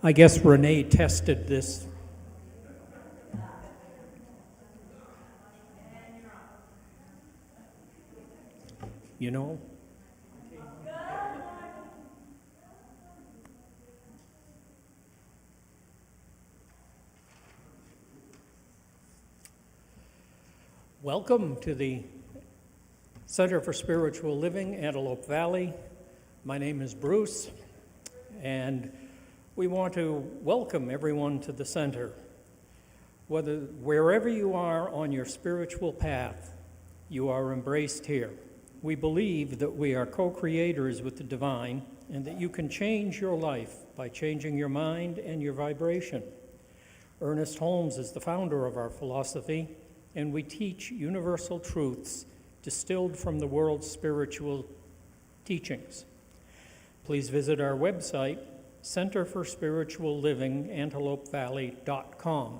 I guess Renee tested this. You know? Welcome to the Center for Spiritual Living, Antelope Valley. My name is Bruce, and we want to welcome everyone to the center. Wherever you are on your spiritual path, you are embraced here. We believe that we are co-creators with the divine and that you can change your life by changing your mind and your vibration. Ernest Holmes is the founder of our philosophy, and we teach universal truths distilled from the world's spiritual teachings. Please visit our website, Center for Spiritual Living, AntelopeValley.com,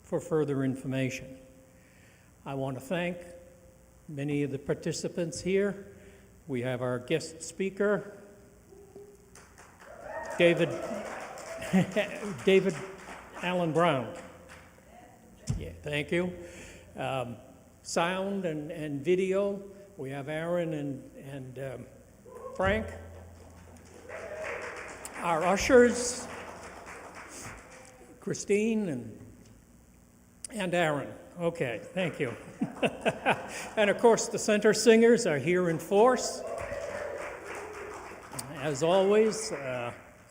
for further information. I want to thank many of the participants here. We have our guest speaker, David Allen Brown. Yeah, thank you. Sound and video, we have Aaron and Frank. Our ushers, Christine and Aaron. Okay, thank you. And of course, the center singers are here in force. As always,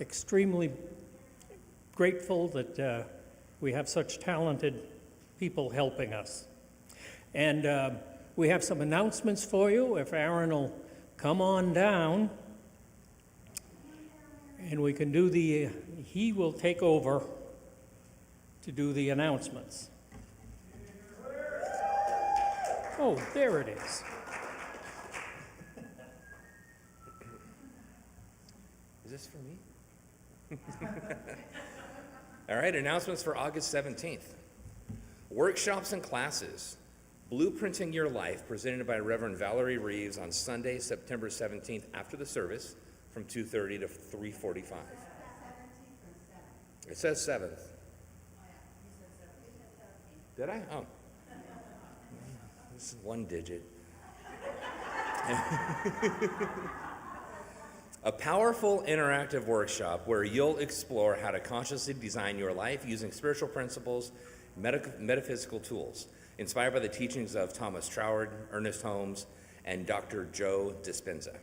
extremely grateful that we have such talented people helping us. And we have some announcements for you. If Aaron will come on down, and we can do he will take over to do the announcements. Oh, there it is. Is this for me? All right, announcements for August 17th. Workshops and classes. Blueprinting Your Life, presented by Reverend Valerie Reeves on Sunday, September 17th, after the service, from 2:30 to 3:45. It says 7th. Did I? Oh. This is one digit. A powerful interactive workshop where you'll explore how to consciously design your life using spiritual principles, metaphysical tools, inspired by the teachings of Thomas Troward, Ernest Holmes, and Dr. Joe Dispenza.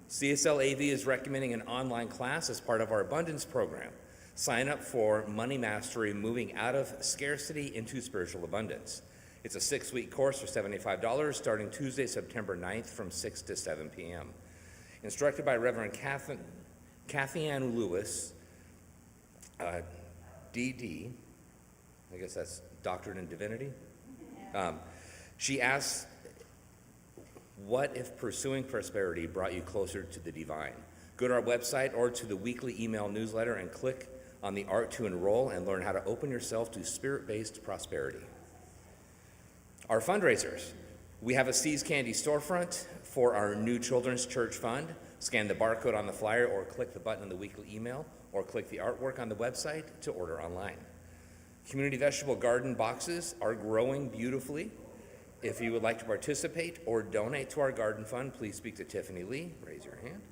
CSL AV is recommending an online class as part of our Abundance program. Sign up for Money Mastery, Moving Out of Scarcity into Spiritual Abundance. It's a 6-week course for $75, starting Tuesday, September 9th from 6 to 7 p.m. Instructed by Reverend Kathy Ann Lewis, DD, I guess that's Doctorate in Divinity. She asks, what if pursuing prosperity brought you closer to the divine? Go to our website or to the weekly email newsletter and click on the Art to Enroll and learn how to open yourself to spirit-based prosperity. Our fundraisers. We have a See's Candy storefront for our new Children's Church Fund. Scan the barcode on the flyer or click the button in the weekly email or click the artwork on the website to order online. Community vegetable garden boxes are growing beautifully. If you would like to participate or donate to our garden fund, please speak to Tiffany Lee. Raise your hand.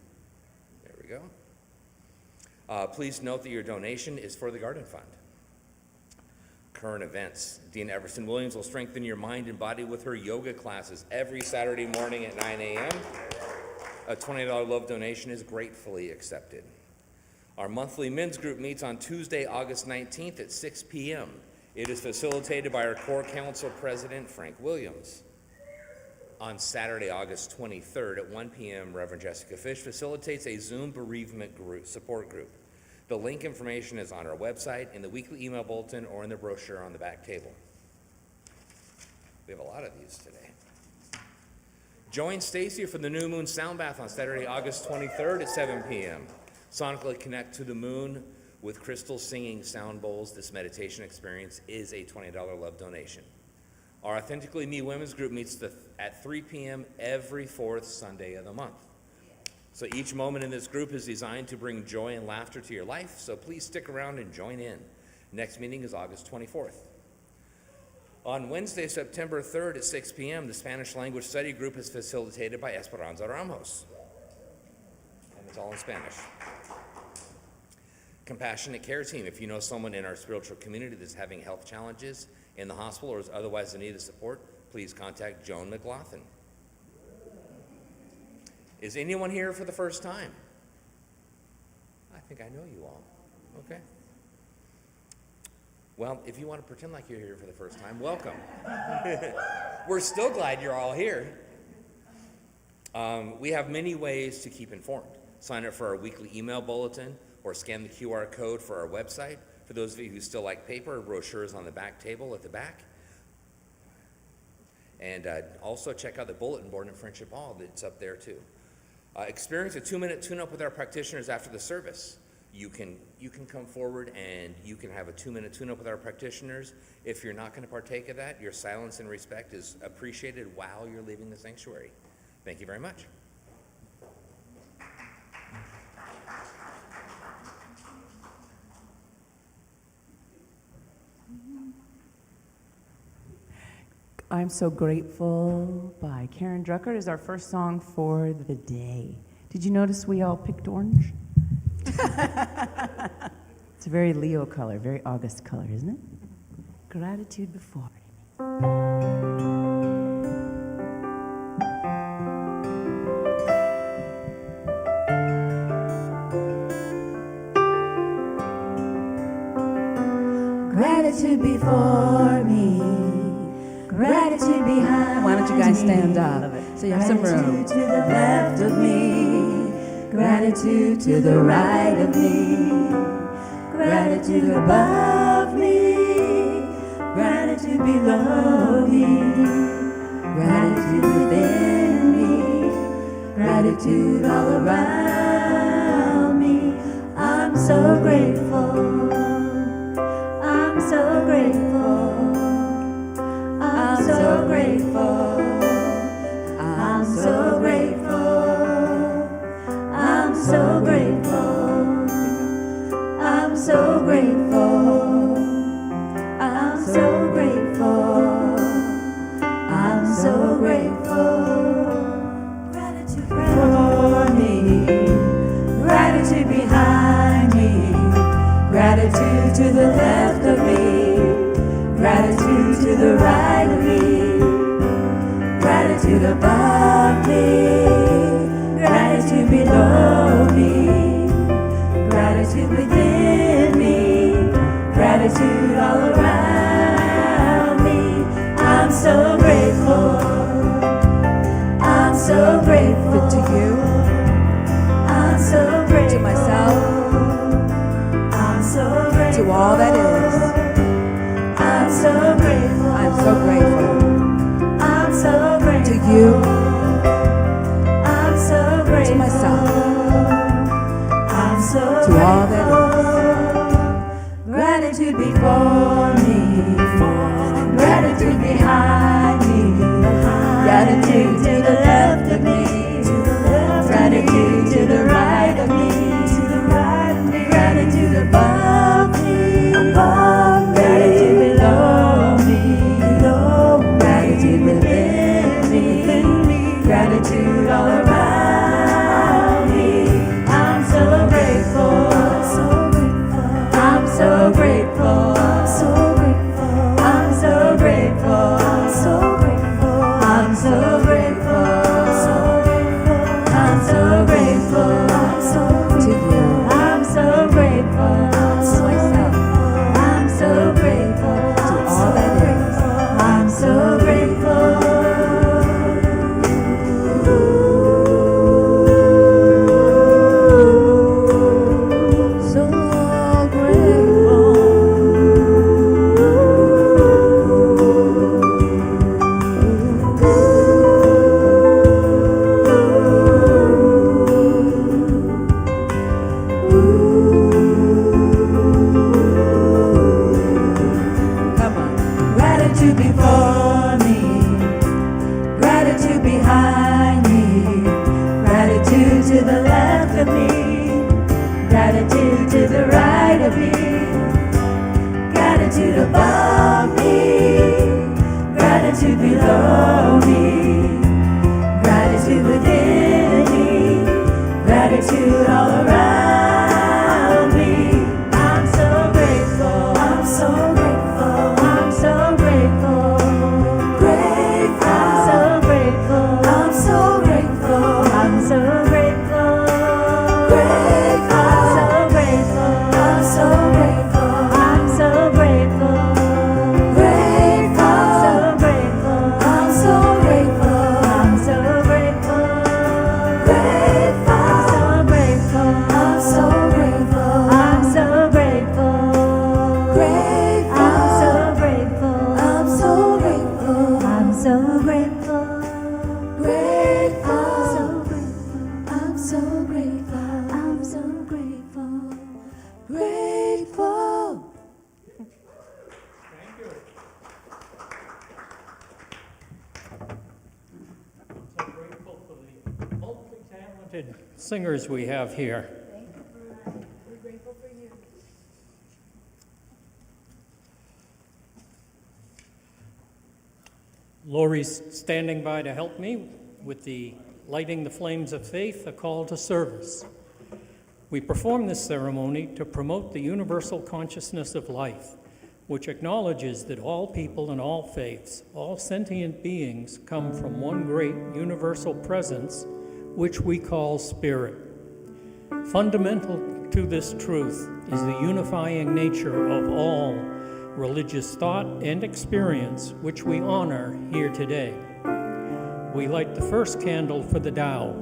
There we go. Please note that your donation is for the garden fund. Current events. Dean Everson Williams will strengthen your mind and body with her yoga classes every Saturday morning at 9 a.m. A $20 love donation is gratefully accepted. Our monthly men's group meets on Tuesday, August 19th at 6 p.m. It is facilitated by our core council president, Frank Williams. On Saturday, August 23rd at 1 p.m., Reverend Jessica Fish facilitates a Zoom bereavement support group. The link information is on our website, in the weekly email bulletin, or in the brochure on the back table. We have a lot of these today. Join Stacy for the New Moon Sound Bath on Saturday, August 23rd at 7 p.m. Sonically connect to the moon with crystal singing sound bowls. This meditation experience is a $20 love donation. Our Authentically Me Women's Group meets at 3 p.m. every fourth Sunday of the month. So each moment in this group is designed to bring joy and laughter to your life, so please stick around and join in. Next meeting is August 24th. On Wednesday, September 3rd at 6 p.m., the Spanish language study group is facilitated by Esperanza Ramos. And it's all in Spanish. Compassionate care team. If you know someone in our spiritual community that's having health challenges in the hospital or is otherwise in need of support, please contact Joan McLaughlin. Is anyone here for the first time? I think I know you all. Okay. Well, if you want to pretend like you're here for the first time, welcome. We're still glad you're all here. We have many ways to keep informed. Sign up for our weekly email bulletin or scan the QR code for our website. For those of you who still like paper, brochures on the back table at the back. And also check out the bulletin board in Friendship Hall that's up there too. Experience a 2-minute tune-up with our practitioners after the service. You can come forward and you can have a 2-minute tune-up with our practitioners. If you're not going to partake of that, your silence and respect is appreciated while you're leaving the sanctuary. Thank you very much. I'm So Grateful by Karen Drucker is our first song for the day. Did you notice we all picked orange? It's a very Leo color, very August color, isn't it? Gratitude before. Gratitude before me, gratitude behind. Why don't you guys stand up so you have some room? Gratitude to the left of me, gratitude to the right of me, gratitude above me, gratitude below me, gratitude within me, gratitude all around me. I'm so grateful. I'm so grateful. I'm so grateful. I'm so grateful. I'm so grateful. I'm so grateful. I'm so grateful. I'm so grateful. Gratitude for me. Gratitude behind me. Gratitude to the left of me, gratitude to the right of me, gratitude above me, gratitude below me, gratitude within me, gratitude all around me. I'm so grateful. I'm so grateful to you. I'm so grateful To myself. To all that is. I'm so grateful. I'm so grateful. I'm so grateful. To you. I'm so grateful. To myself. I'm so To grateful. all that is. Gratitude before me. Gratitude behind me. Gratitude to the left of me. Gratitude to the right of me. Gratitude above me. Gratitude below me. Gratitude within me. Gratitude all around me. I'm so grateful. gratitude all around me. I'm so grateful. I'm so grateful. I'm so grateful. Grateful. I'm so grateful. I'm so grateful. I'm so grateful. Grateful. I'm so grateful. I'm so grateful. Grateful. I'm so grateful. I'm so grateful. I'm so grateful. I'm so grateful. Grateful. I'm so grateful. I'm so grateful. Grateful. I'm so grateful. I'm so grateful. Grateful. So grateful for the multi-talented singers we have here. We're grateful for you. Lori's standing by to help me with the Lighting the Flames of Faith, a call to service. We perform this ceremony to promote the universal consciousness of life, which acknowledges that all people and all faiths, all sentient beings, come from one great universal presence, which we call spirit. Fundamental to this truth is the unifying nature of all religious thought and experience, which we honor here today. We light the first candle for the Tao,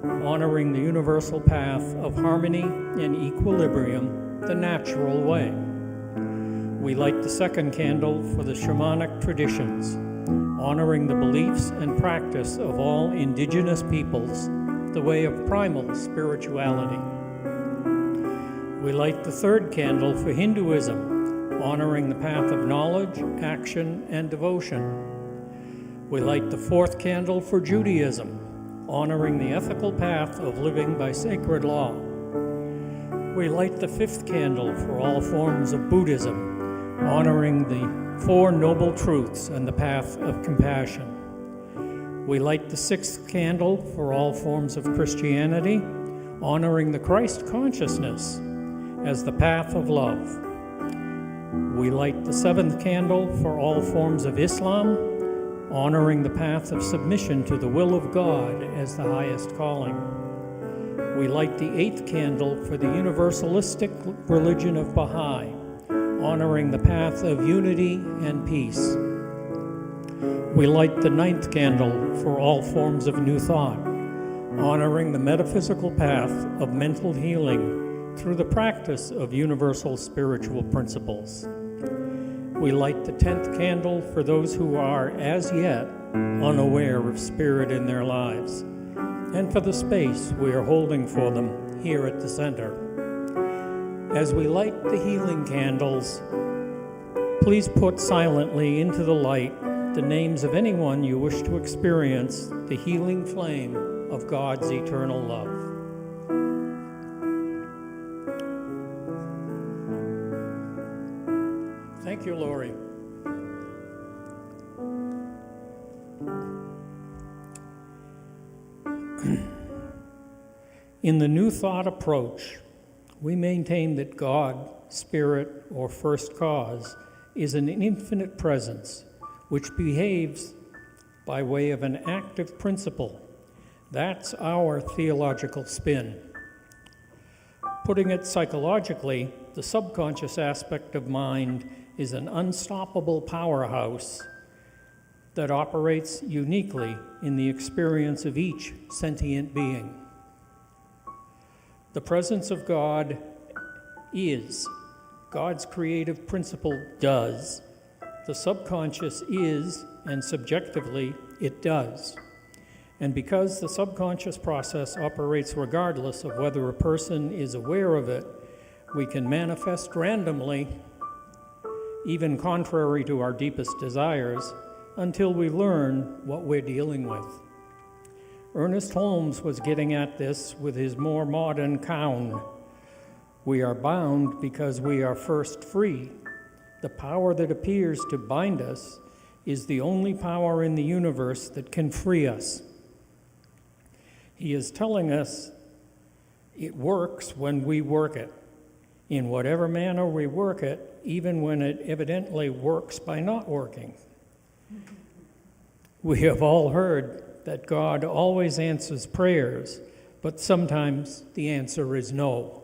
honoring the universal path of harmony and equilibrium, the natural way. We light the second candle for the shamanic traditions, honoring the beliefs and practice of all indigenous peoples, the way of primal spirituality. We light the third candle for Hinduism, honoring the path of knowledge, action, and devotion. We light the fourth candle for Judaism, honoring the ethical path of living by sacred law. We light the fifth candle for all forms of Buddhism, honoring the Four Noble Truths and the path of compassion. We light the sixth candle for all forms of Christianity, honoring the Christ consciousness as the path of love. We light the seventh candle for all forms of Islam, honoring the path of submission to the will of God as the highest calling. We light the eighth candle for the universalistic religion of Baha'i, honoring the path of unity and peace. We light the ninth candle for all forms of New Thought, honoring the metaphysical path of mental healing through the practice of universal spiritual principles. We light the 10th candle for those who are, as yet, unaware of spirit in their lives, and for the space we are holding for them here at the center. As we light the healing candles, please put silently into the light the names of anyone you wish to experience the healing flame of God's eternal love. Thank you, Lori. In the New Thought approach, we maintain that God, Spirit, or First Cause is an infinite presence which behaves by way of an active principle. That's our theological spin. Putting it psychologically, the subconscious aspect of mind is an unstoppable powerhouse that operates uniquely in the experience of each sentient being. The presence of God is. God's creative principle does. The subconscious is, and subjectively, it does. And because the subconscious process operates regardless of whether a person is aware of it, we can manifest randomly, even contrary to our deepest desires, until we learn what we're dealing with. Ernest Holmes was getting at this with his more modern Cown. We are bound because we are first free. The power that appears to bind us is the only power in the universe that can free us. He is telling us It works when we work it. In whatever manner we work it, even when it evidently works by not working. We have all heard that God always answers prayers, but sometimes the answer is no.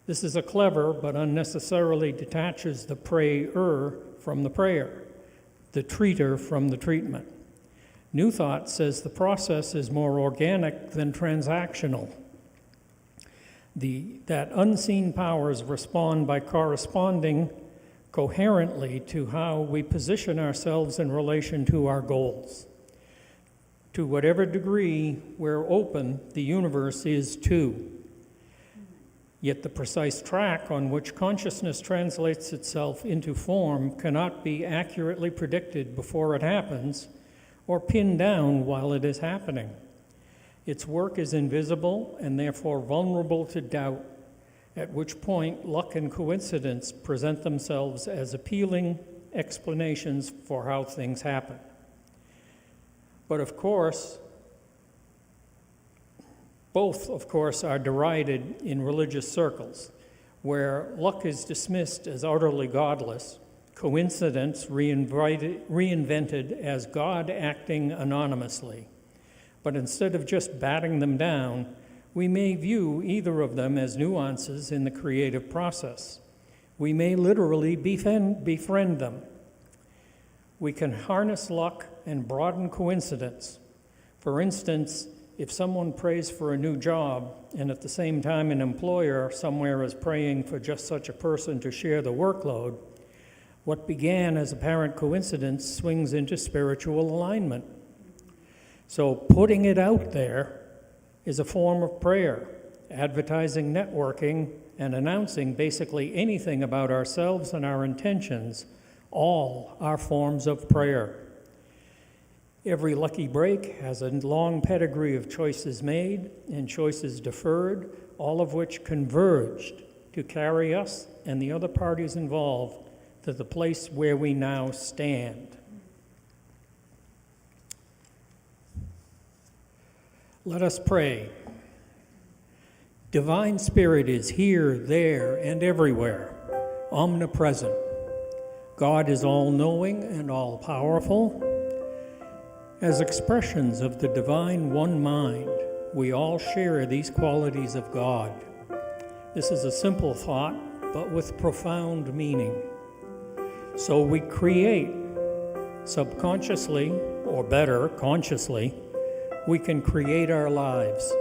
This is a clever but unnecessarily detaches the prayer from the prayer, the treater from the treatment. New Thought says the process is more organic than transactional. That unseen powers respond by corresponding coherently to how we position ourselves in relation to our goals. To whatever degree we're open, the universe is too. Yet the precise track on which consciousness translates itself into form cannot be accurately predicted before it happens or pinned down while it is happening. Its work is invisible and therefore vulnerable to doubt, at which point luck and coincidence present themselves as appealing explanations for how things happen. But of course, both, of course, are derided in religious circles, where luck is dismissed as utterly godless, coincidence reinvented as God acting anonymously. But instead of just batting them down, we may view either of them as nuances in the creative process. We may literally befriend them. We can harness luck and broaden coincidence. For instance, if someone prays for a new job, and at the same time an employer somewhere is praying for just such a person to share the workload, what began as apparent coincidence swings into spiritual alignment. So putting it out there is a form of prayer, advertising, networking, and announcing basically anything about ourselves and our intentions, all are forms of prayer. Every lucky break has a long pedigree of choices made and choices deferred, all of which converged to carry us and the other parties involved to the place where we now stand. Let us pray. Divine Spirit is here, there, and everywhere, omnipresent. God is all-knowing and all-powerful. As expressions of the divine one mind, we all share these qualities of God. This is a simple thought, but with profound meaning. So we create subconsciously, or better, consciously. We can create our lives,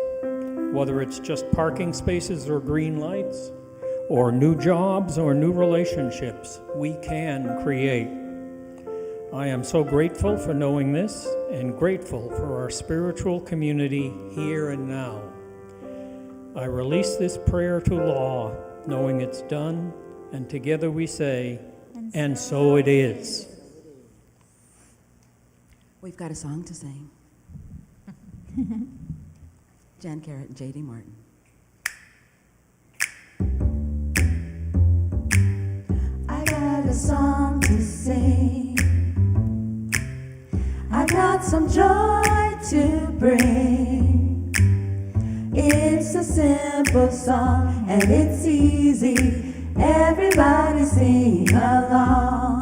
whether it's just parking spaces or green lights, or new jobs or new relationships. We can create. I am so grateful for knowing this and grateful for our spiritual community here and now. I release this prayer to law, knowing it's done, and together we say, and so it is. We've got a song to sing. Jan Carrot and J.D. Martin. I got a song to sing. I got some joy to bring. It's a simple song and it's easy. Everybody sing along.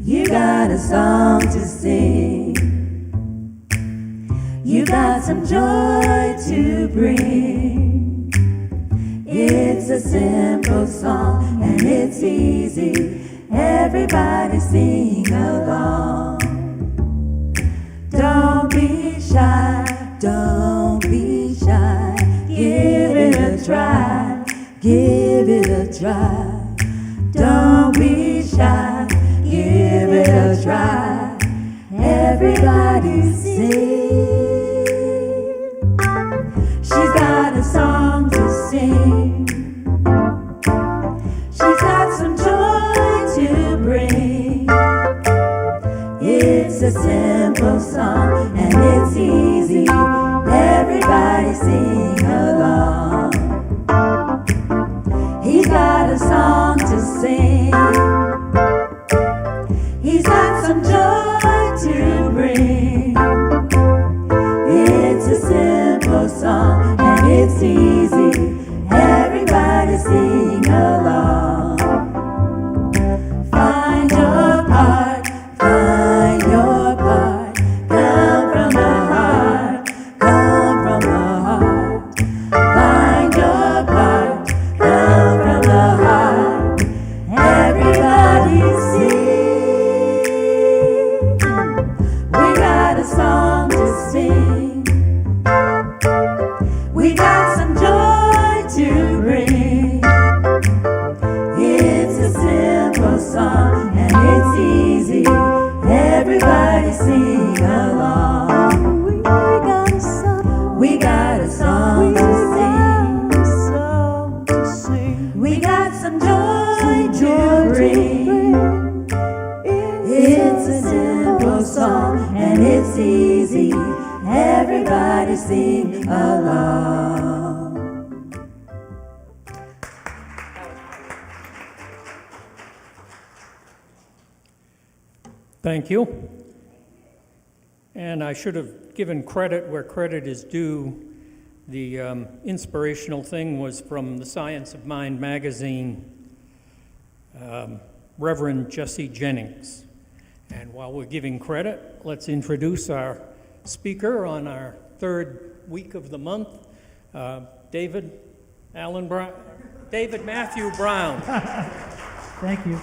You got a song to sing. You got some joy to bring. It's a simple song and it's easy. Everybody sing along. Don't be shy, don't be shy. Give it a try, give it a try. Don't be shy, give it a try. Everybody sing. She's got a song to sing. She's got some joy to bring. It's a simple song and it's easy. Everybody sing along. He's got a song to sing. He's got some joy to bring. It's a simple simple song, and it's easy. Everybody sing along. Find your part, find your part. Come from the heart, come from the heart. Find your part, come from the heart. Everybody sing. We got a song to sing. We got some joy to bring. It's a simple song and it's easy. Everybody sing along. We got a song. We got a song to sing. We got some joy to bring. It's a simple song and it's easy. Everybody sing along. Thank you. And I should have given credit where credit is due. The inspirational thing was from the Science of Mind magazine, Reverend Jesse Jennings. And while we're giving credit, let's introduce our speaker on our third week of the month, David Matthew Brown. Thank you.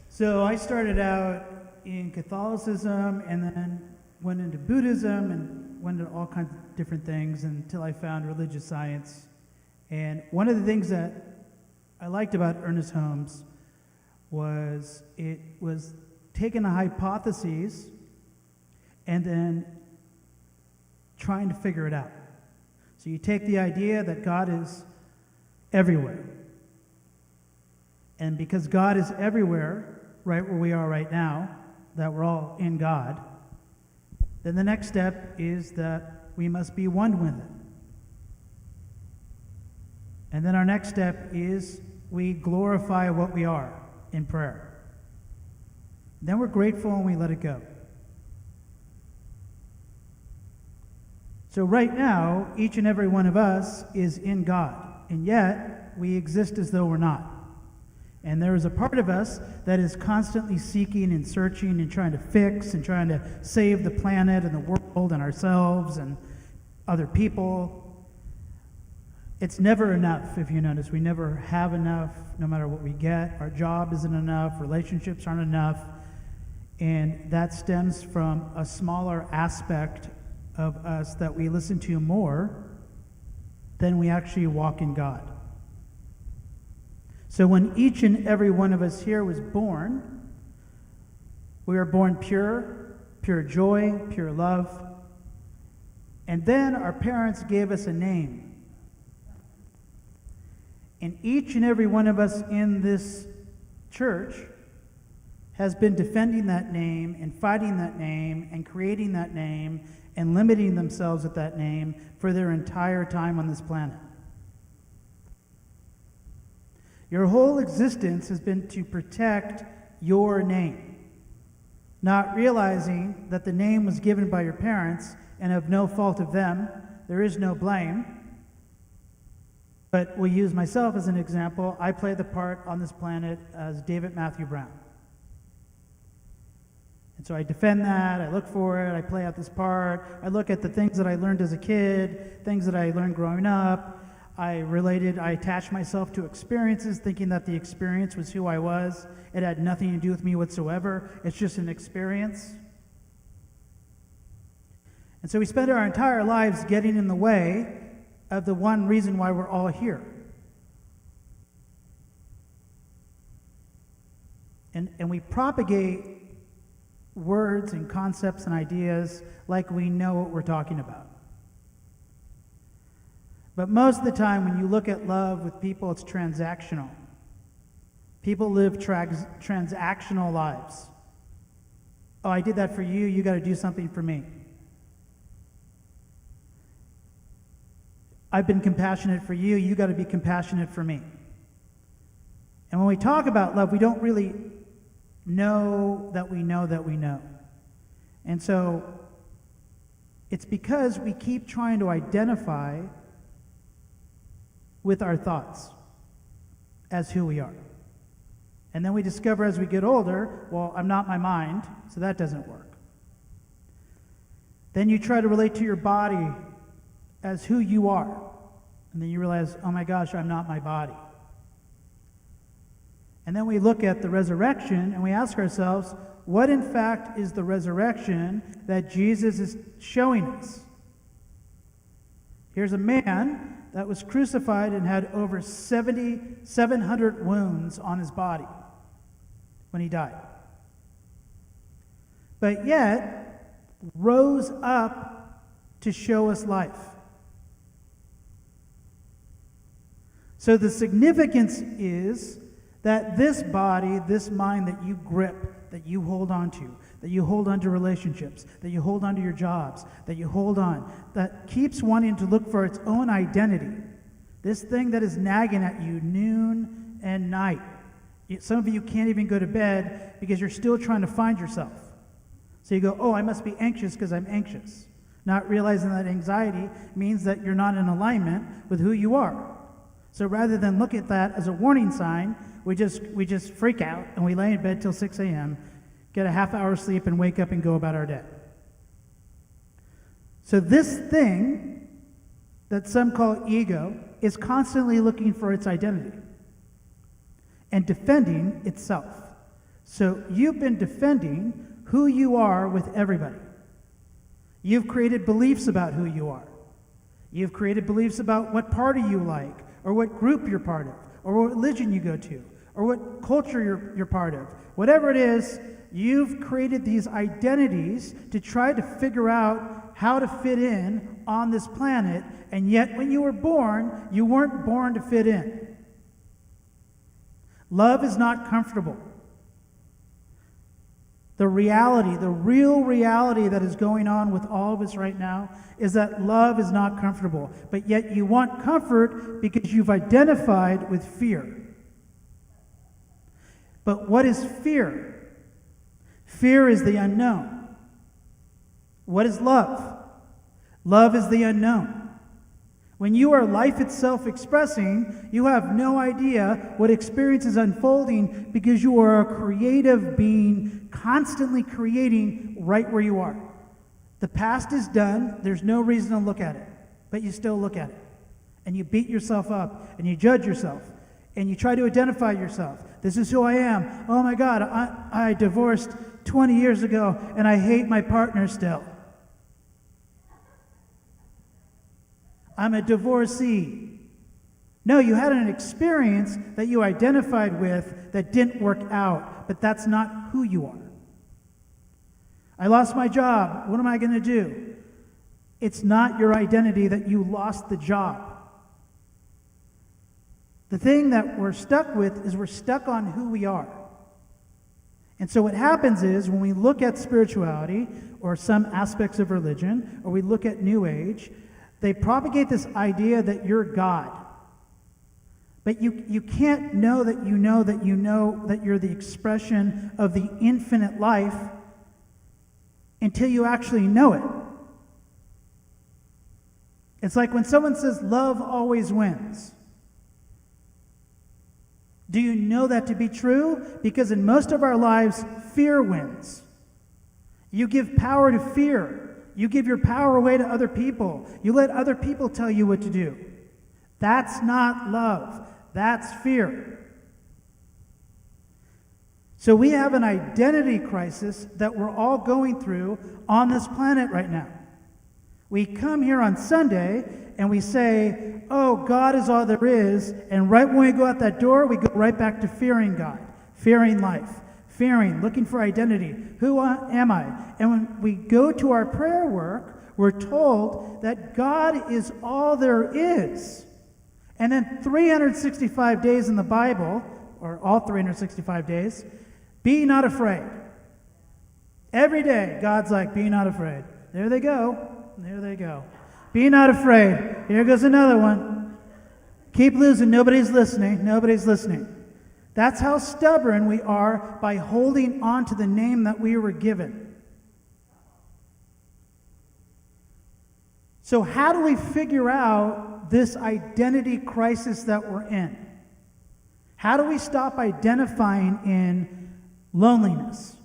So I started out in Catholicism and then went into Buddhism and went into all kinds of different things until I found religious science. And one of the things that I liked about Ernest Holmes was it was taking a hypothesis and then trying to figure it out. So you take the idea that God is everywhere. And because God is everywhere, right where we are right now, that we're all in God, then the next step is that we must be one with it. And then our next step is we glorify what we are in prayer. Then we're grateful and we let it go. So right now, each and every one of us is in God, and yet we exist as though we're not. And there is a part of us that is constantly seeking and searching and trying to fix and trying to save the planet and the world and ourselves and other people. It's never enough, if you notice. We never have enough, no matter what we get. Our job isn't enough. Relationships aren't enough. And that stems from a smaller aspect of us that we listen to more than we actually walk in God. So when each and every one of us here was born, we were born pure joy, pure love. And then our parents gave us a name. And each and every one of us in this church has been defending that name and fighting that name and creating that name and limiting themselves at that name for their entire time on this planet. Your whole existence has been to protect your name, not realizing that the name was given by your parents and of no fault of them. There is no blame. But we'll use myself as an example. I play the part on this planet as David Matthew Brown. And so I defend that, I look for it, I play out this part, I look at the things that I learned as a kid, things that I learned growing up. I attached myself to experiences, thinking that the experience was who I was. It had nothing to do with me whatsoever. It's just an experience. And so we spend our entire lives getting in the way of the one reason why we're all here. And we propagate words and concepts and ideas like we know what we're talking about. But most of the time, when you look at love with people, it's transactional. People live transactional lives. Oh, I did that for you, you got to do something for me. I've been compassionate for you, you got to be compassionate for me. And when we talk about love, we don't really know that we know that we know. And so It's because we keep trying to identify with our thoughts as who we are. And then we discover as we get older, well, I'm not my mind, so that doesn't work. Then you try to relate to your body as who you are. And then you realize, oh my gosh, I'm not my body. And then we look at the resurrection and we ask ourselves, what in fact is the resurrection that Jesus is showing us? Here's a man that was crucified and had over 700 wounds on his body when he died. But yet, rose up to show us life. So the significance is that this body, this mind that you grip, that you hold on to relationships, that you hold on to your jobs, that you hold on, that keeps wanting to look for its own identity. This thing that is nagging at you noon and night. Some of you can't even go to bed because you're still trying to find yourself. So you go, oh, I must be anxious because I'm anxious. Not realizing that anxiety means that you're not in alignment with who you are. So rather than look at that as a warning sign, we just freak out and we lay in bed till 6 a.m., get a half hour sleep and wake up and go about our day. So this thing that some call ego is constantly looking for its identity and defending itself. So you've been defending who you are with everybody. You've created beliefs about who you are. You've created beliefs about what party you like, or what group you're part of, or what religion you go to, or what culture you're part of. Whatever it is, you've created these identities to try to figure out how to fit in on this planet, and yet when you were born, you weren't born to fit in. Love is not comfortable. The reality, the real reality that is going on with all of us right now is that love is not comfortable. But yet you want comfort because you've identified with fear. But what is fear? Fear is the unknown. What is love? Love is the unknown. When you are life itself expressing, you have no idea what experience is unfolding because you are a creative being constantly creating right where you are. The past is done. There's no reason to look at it, but you still look at it. And you beat yourself up and you judge yourself and you try to identify yourself. This is who I am. Oh my God, I divorced 20 years ago and I hate my partner still. I'm a divorcee. No, you had an experience that you identified with that didn't work out, but that's not who you are. I lost my job. What am I going to do? It's not your identity that you lost the job. The thing that we're stuck with is we're stuck on who we are. And so what happens is when we look at spirituality or some aspects of religion, or we look at New Age, they propagate this idea that you're God. But you can't know that you know that you know that you're the expression of the infinite life until you actually know it. It's like when someone says love always wins. Do you know that to be true? Because in most of our lives, fear wins. You give power to fear. You give your power away to other people. You let other people tell you what to do. That's not love. That's fear. So we have an identity crisis that we're all going through on this planet right now. We come here on Sunday and we say, oh, God is all there is. And right when we go out that door, we go right back to fearing God, fearing life. Fearing, looking for identity. Who am I? And when we go to our prayer work, we're told that God is all there is. And then 365 days in the Bible, or all 365 days, be not afraid. Every day, God's like, be not afraid. There they go. There they go. Be not afraid. Here goes another one. Keep losing. Nobody's listening. Nobody's listening. That's how stubborn we are by holding on to the name that we were given. So how do we figure out this identity crisis that we're in? How do we stop identifying in loneliness,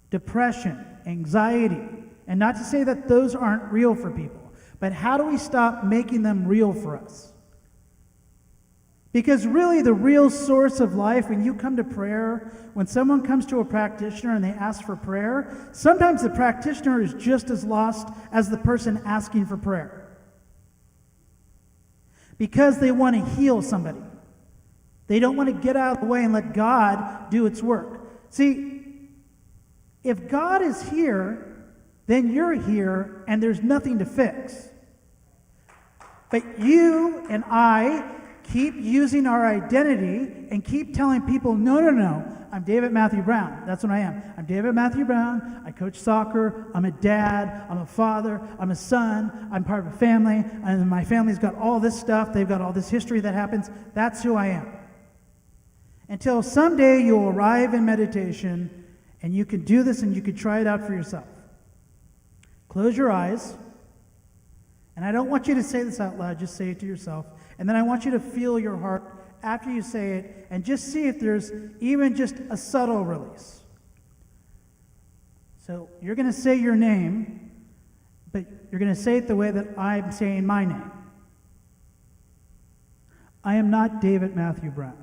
depression, anxiety? And not to say that those aren't real for people, but how do we stop making them real for us? Because really the real source of life, when you come to prayer, when someone comes to a practitioner and they ask for prayer, sometimes the practitioner is just as lost as the person asking for prayer. Because they want to heal somebody. They don't want to get out of the way and let God do its work. See, if God is here, then you're here and there's nothing to fix. But you and I keep using our identity and keep telling people, no, I'm David Matthew Brown. That's what I am. I'm David Matthew Brown. I coach soccer. I'm a dad. I'm a father. I'm a son. I'm part of a family. And my family's got all this stuff. They've got all this history that happens. That's who I am. Until someday you'll arrive in meditation and you can do this and you can try it out for yourself. Close your eyes. And I don't want you to say this out loud. Just say it to yourself. And then I want you to feel your heart after you say it and just see if there's even just a subtle release. So you're going to say your name, but you're going to say it the way that I'm saying my name. I am not David Matthew Brown.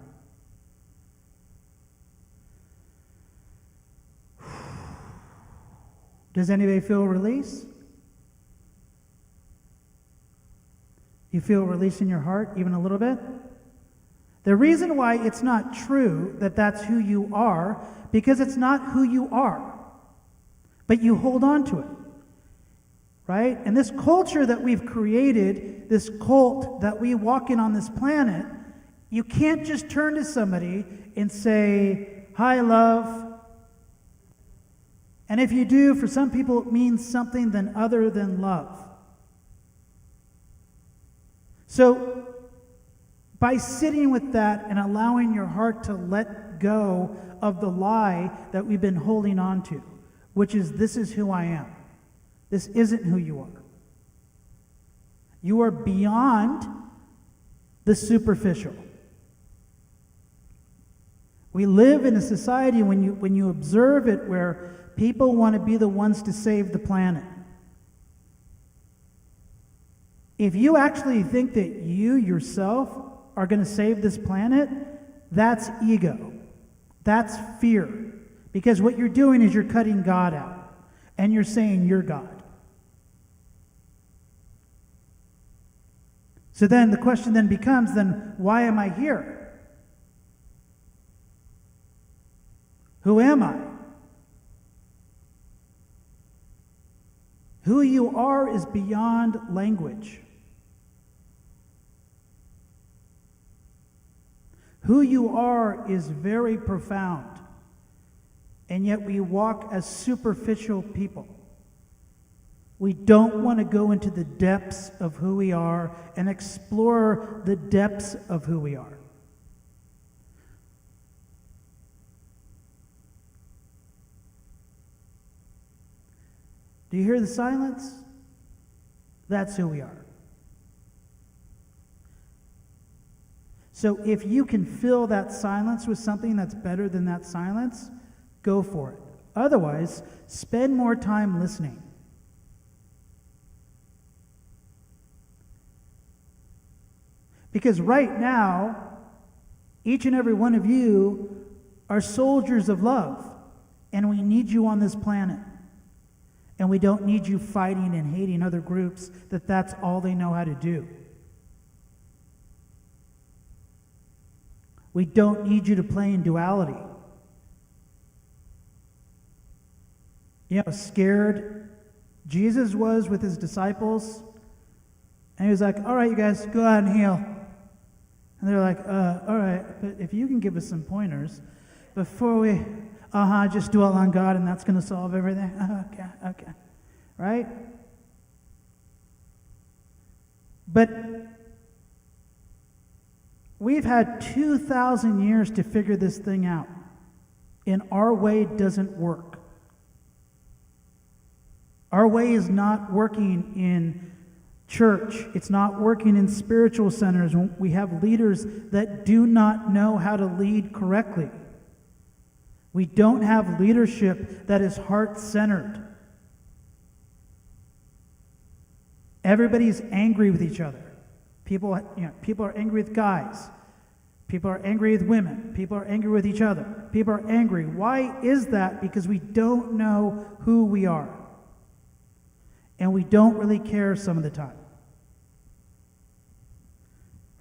Does anybody feel release? You feel release in your heart, even a little bit? The reason why it's not true that that's who you are, because it's not who you are. But you hold on to it. Right? And this culture that we've created, this cult that we walk in on this planet, you can't just turn to somebody and say, "Hi, love." And if you do, for some people it means something other than love. So, by sitting with that and allowing your heart to let go of the lie that we've been holding on to, which is, this is who I am. This isn't who you are. You are beyond the superficial. We live in a society, when you observe it, where people want to be the ones to save the planet. If you actually think that you yourself are going to save this planet, that's ego. That's fear. Because what you're doing is you're cutting God out. And you're saying you're God. So then the question then becomes, then why am I here? Who am I? Who you are is beyond language. Who you are is very profound. And yet we walk as superficial people. We don't want to go into the depths of who we are and explore the depths of who we are. Do you hear the silence? That's who we are. So if you can fill that silence with something that's better than that silence, go for it. Otherwise, spend more time listening. Because right now, each and every one of you are soldiers of love, and we need you on this planet. And we don't need you fighting and hating other groups that's all they know how to do. We don't need you to play in duality. You know how scared Jesus was with his disciples? And he was like, "All right, you guys, go out and heal." And they're like, "All right, but if you can give us some pointers before we, just dwell on God and that's going to solve everything." Okay. Right? But we've had 2,000 years to figure this thing out. And our way doesn't work. Our way is not working in church. It's not working in spiritual centers when we have leaders that do not know how to lead correctly. We don't have leadership that is heart-centered. Everybody's angry with each other. People are angry with guys. People are angry with women. People are angry with each other. People are angry. Why is that? Because we don't know who we are. And we don't really care some of the time.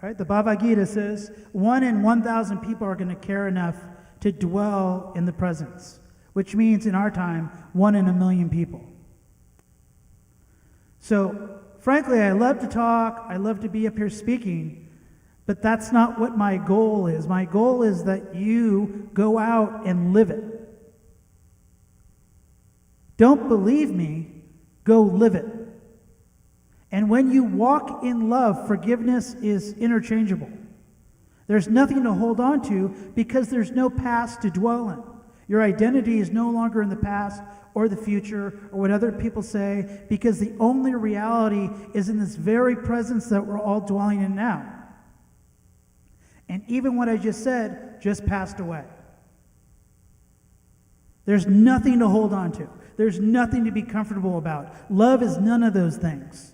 Right? The Bhagavad Gita says 1 in 1,000 people are going to care enough to dwell in the presence, which means in our time, 1 in 1,000,000 people. So, frankly, I love to talk, I love to be up here speaking, but that's not what my goal is. My goal is that you go out and live it. Don't believe me, go live it. And when you walk in love, forgiveness is interchangeable. There's nothing to hold on to because there's no past to dwell in. Your identity is no longer in the past or the future or what other people say, because the only reality is in this very presence that we're all dwelling in now. And even what I just said just passed away. There's nothing to hold on to. There's nothing to be comfortable about. Love is none of those things.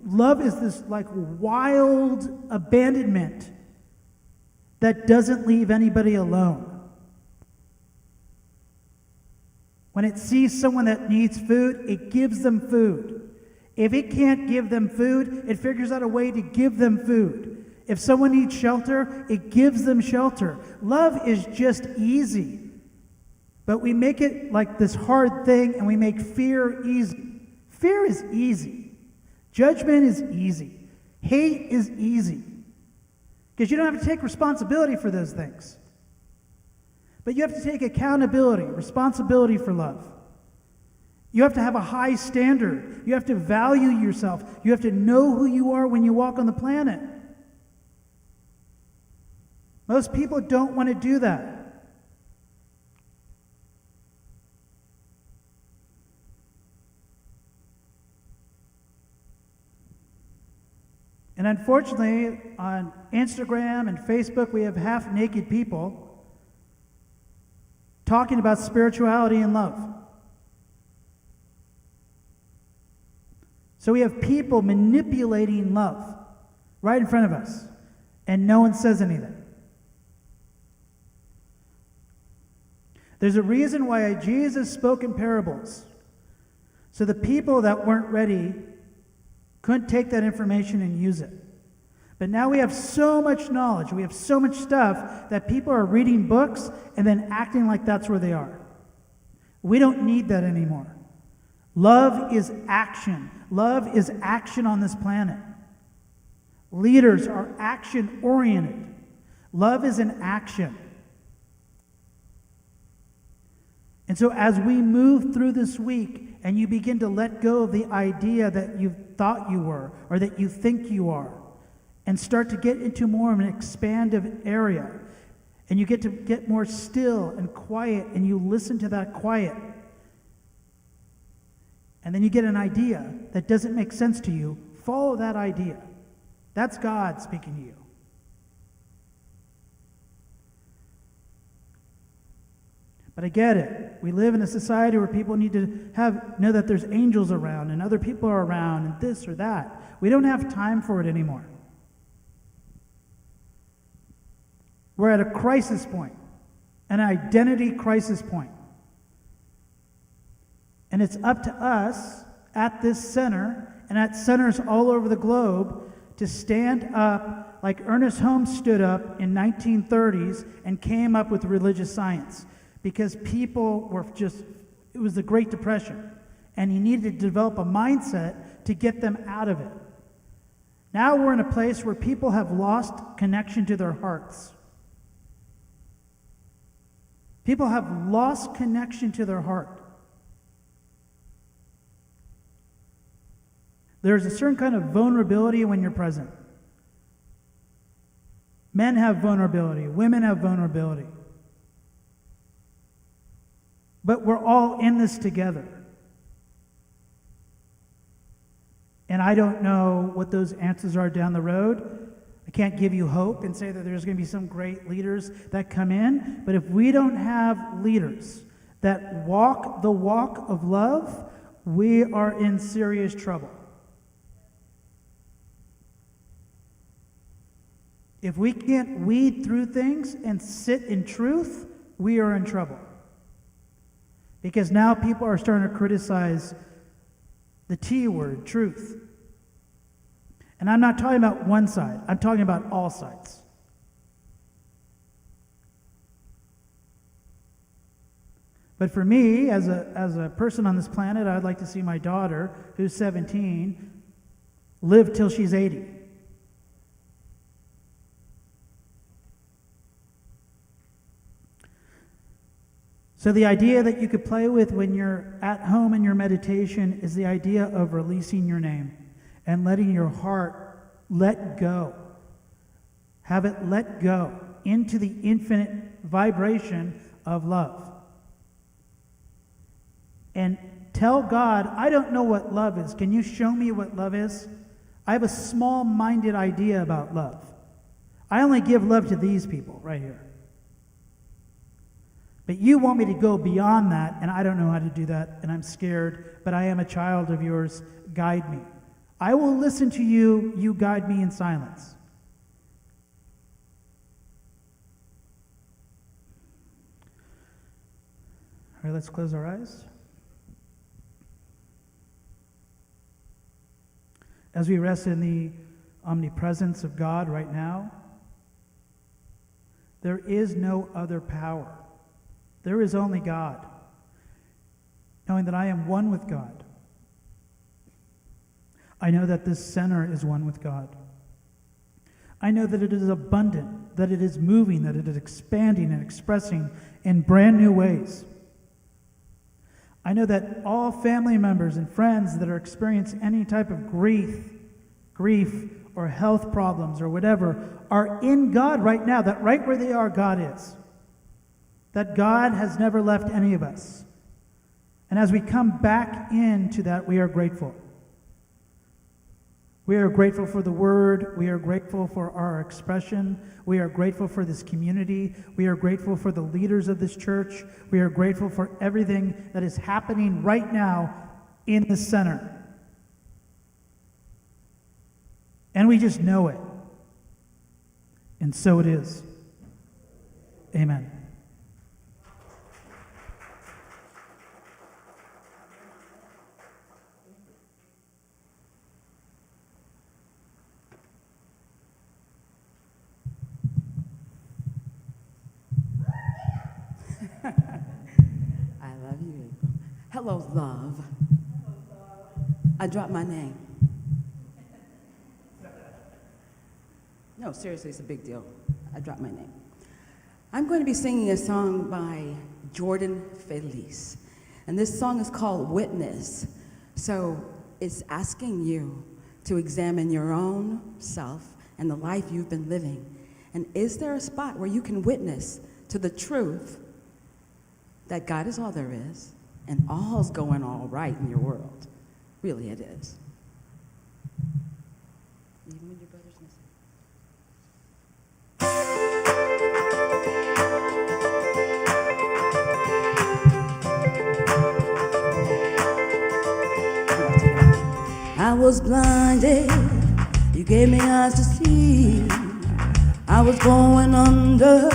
Love is this like wild abandonment that doesn't leave anybody alone. When it sees someone that needs food, it gives them food. If it can't give them food, it figures out a way to give them food. If someone needs shelter, it gives them shelter. Love is just easy. But we make it like this hard thing, and we make fear easy. Fear is easy. Judgment is easy. Hate is easy. Because you don't have to take responsibility for those things. But you have to take accountability, responsibility for love. You have to have a high standard. You have to value yourself. You have to know who you are when you walk on the planet. Most people don't want to do that. And unfortunately, on Instagram and Facebook, we have half-naked people talking about spirituality and love. So we have people manipulating love right in front of us, and no one says anything. There's a reason why Jesus spoke in parables. So the people that weren't ready couldn't take that information and use it. But now we have so much knowledge, we have so much stuff that people are reading books and then acting like that's where they are. We don't need that anymore. Love is action. Love is action on this planet. Leaders are action-oriented. Love is an action. And so as we move through this week and you begin to let go of the idea that you thought you were or that you think you are, and start to get into more of an expansive area, and you get to get more still and quiet, and you listen to that quiet, and then you get an idea that doesn't make sense to you, follow that idea. That's God speaking to you. But I get it. We live in a society where people need to know that there's angels around and other people are around and this or that. We don't have time for it anymore. We're at a crisis point, an identity crisis point. And it's up to us at this center and at centers all over the globe to stand up like Ernest Holmes stood up in 1930s and came up with religious science. Because people were it was the Great Depression, and he needed to develop a mindset to get them out of it. Now we're in a place where people have lost connection to their hearts. People have lost connection to their heart. There's a certain kind of vulnerability when you're present. Men have vulnerability, women have vulnerability. But we're all in this together. And I don't know what those answers are down the road. I can't give you hope and say that there's going to be some great leaders that come in. But if we don't have leaders that walk the walk of love, we are in serious trouble. If we can't weed through things and sit in truth, we are in trouble. Because now people are starting to criticize the T word, truth. And I'm not talking about one side, I'm talking about all sides. But for me, as a person on this planet, I'd like to see my daughter, who's 17, live till she's 80. So the idea that you could play with when you're at home in your meditation is the idea of releasing your name and letting your heart let go. Have it let go into the infinite vibration of love. And tell God, I don't know what love is. Can you show me what love is? I have a small-minded idea about love. I only give love to these people right here. But you want me to go beyond that, and I don't know how to do that, and I'm scared, but I am a child of yours. Guide me. I will listen to you. You guide me in silence. All right, let's close our eyes. As we rest in the omnipresence of God right now, there is no other power. There is only God. Knowing that I am one with God. I know that this center is one with God. I know that it is abundant, that it is moving, that it is expanding and expressing in brand new ways. I know that all family members and friends that are experiencing any type of grief or health problems or whatever are in God right now, that right where they are, God is. That God has never left any of us. And as we come back into that, we are grateful. We are grateful for the word. We are grateful for our expression. We are grateful for this community. We are grateful for the leaders of this church. We are grateful for everything that is happening right now in the center. And we just know it. And so it is. Amen. I love you, April. Hello, love. I dropped my name. No, seriously, it's a big deal. I dropped my name. I'm going to be singing a song by Jordan Felice. And this song is called Witness. So it's asking you to examine your own self and the life you've been living. And is there a spot where you can witness to the truth that God is all there is and all's going all right in your world? Really, it is. Even when your brother's missing. I was blinded, you gave me eyes to see. I was going under,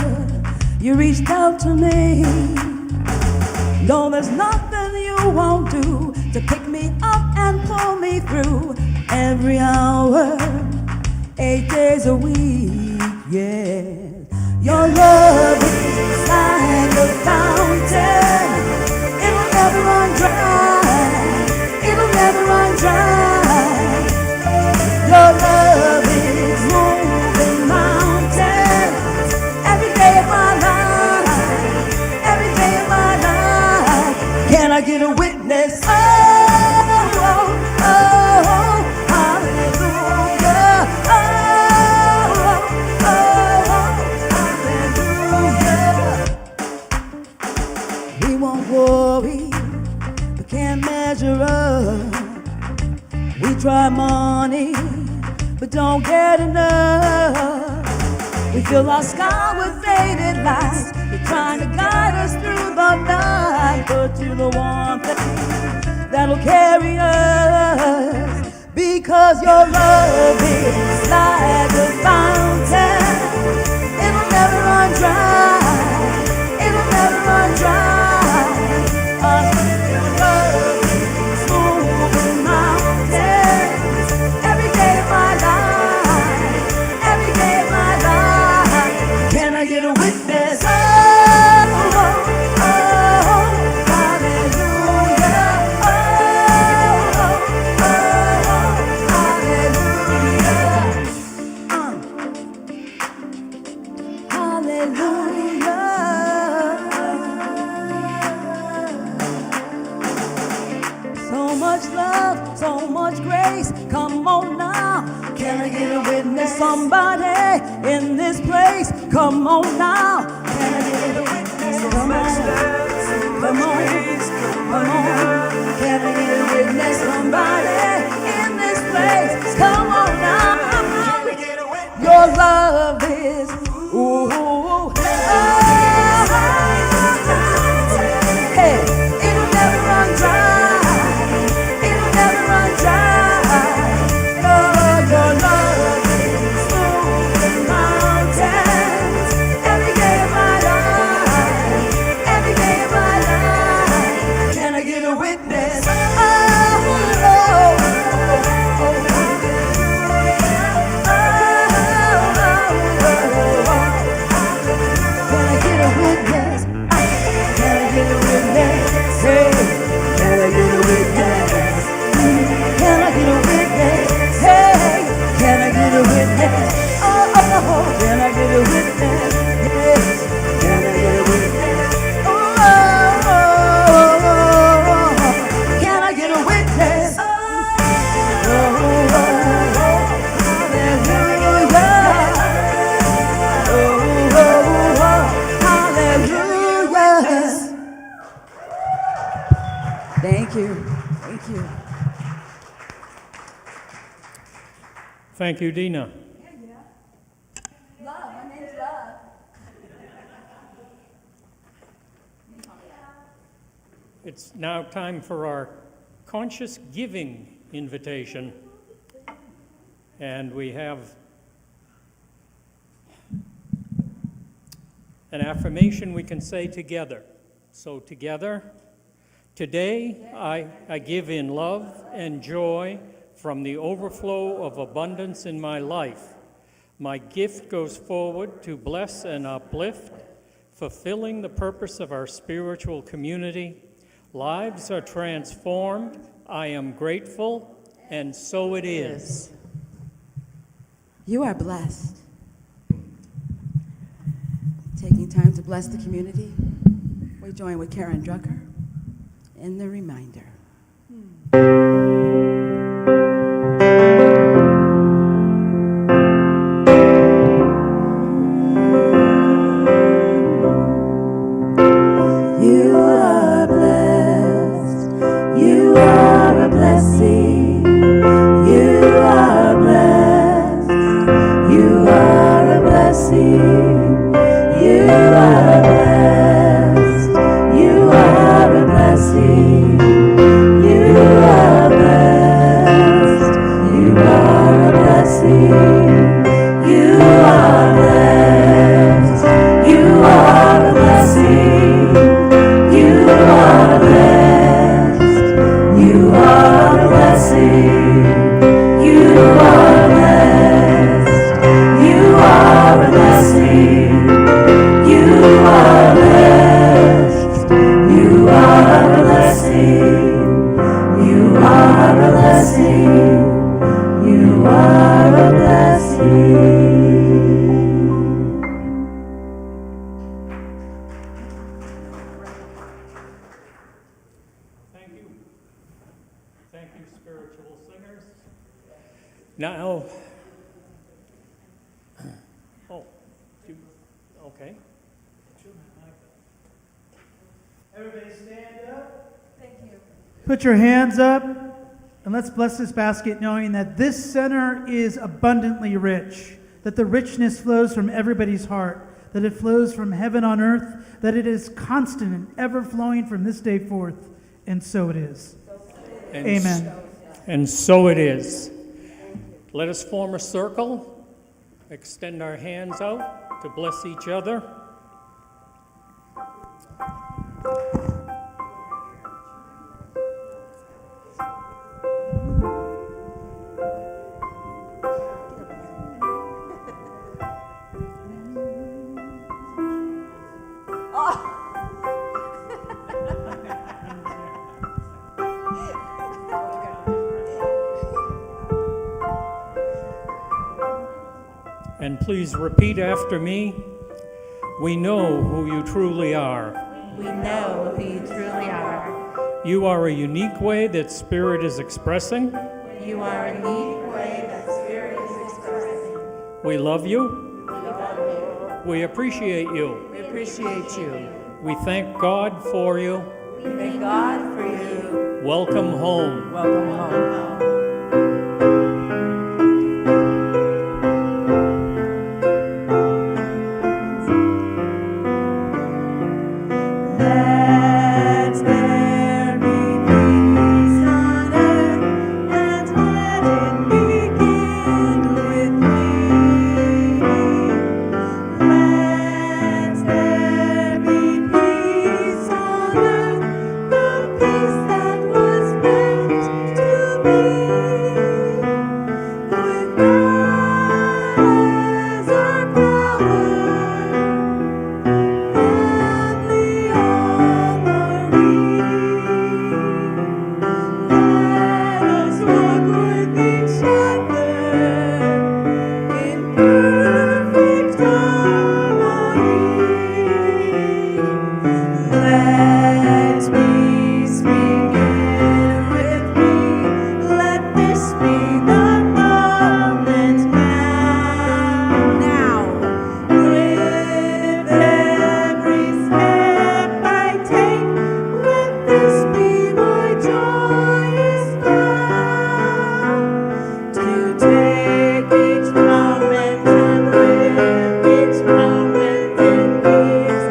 you reached out to me. No, there's nothing you won't do to pick me up and pull me through. Every hour, 8 days a week, yeah. Your love is like a fountain. It'll never run dry. It'll never run dry. Your love is moving mountains every day of my life. Every day of my life. Can I get a witness? Oh, oh, oh, hallelujah. Oh, oh, hallelujah. We won't worry, we can't measure up. We try money, but don't get enough. We fill our sky with faded lights. You're trying to guide us through the night, but you're the one thing that'll carry us. Because your love is like a fountain. It'll never run dry. It'll never run dry. Your love is moving mountains. Every day of my life. Every day of my life. Can I get a witness? So much grace, come on now. Can I get a witness? Somebody in this place, come on now. Can I get a witness? Come on, come on, come on. Can I get a witness? Somebody in this place, come on now. Your love is, ooh, hey, it'll never run dry. Thank you, Dina. Love, my name's Love. It's now time for our conscious giving invitation. And we have an affirmation we can say together. So together, today I give in love and joy from the overflow of abundance in my life. My gift goes forward to bless and uplift, fulfilling the purpose of our spiritual community. Lives are transformed. I am grateful, and so it is. You are blessed. Taking time to bless the community, we join with Karen Drucker in the reminder. You are blessed. You are a blessing. You are blessed. You are a blessing. You are blessed. You are a blessing. You are blessed. You are a blessing. You are blessed. You are a blessing. You are blessed. You are a blessing. You are blessed. You are a blessing. You are blessed. You are a blessing. You are a blessing. You are a blessing. Thank you. Thank you, spiritual singers. Now, okay. Everybody stand up. Thank you. Put your hands up And let's bless this basket knowing that this center is abundantly rich, that the richness flows from everybody's heart, that it flows from heaven on earth, that it is constant and ever flowing from this day forth. And so it is. And Amen. And so it is. Let us form a circle, extend our hands out to bless each other. And please repeat after me. We know who you truly are. We know who you truly are. You are a unique way that Spirit is expressing. You are a unique way that Spirit is expressing. We love you. We appreciate you. We appreciate you. We thank God for you. We thank God for you. Welcome home. Welcome home. Let there be peace on earth, and let it begin with me. Let there be peace on earth, the peace that was meant to be. With God as our power, family all are we. Let us walk with each other in perfect harmony. Let peace begin with me. Let this be the moment now. With every step I take, let this be my joyous vow. To take each moment and live each moment in peace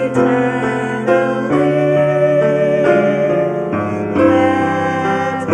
eternally. Let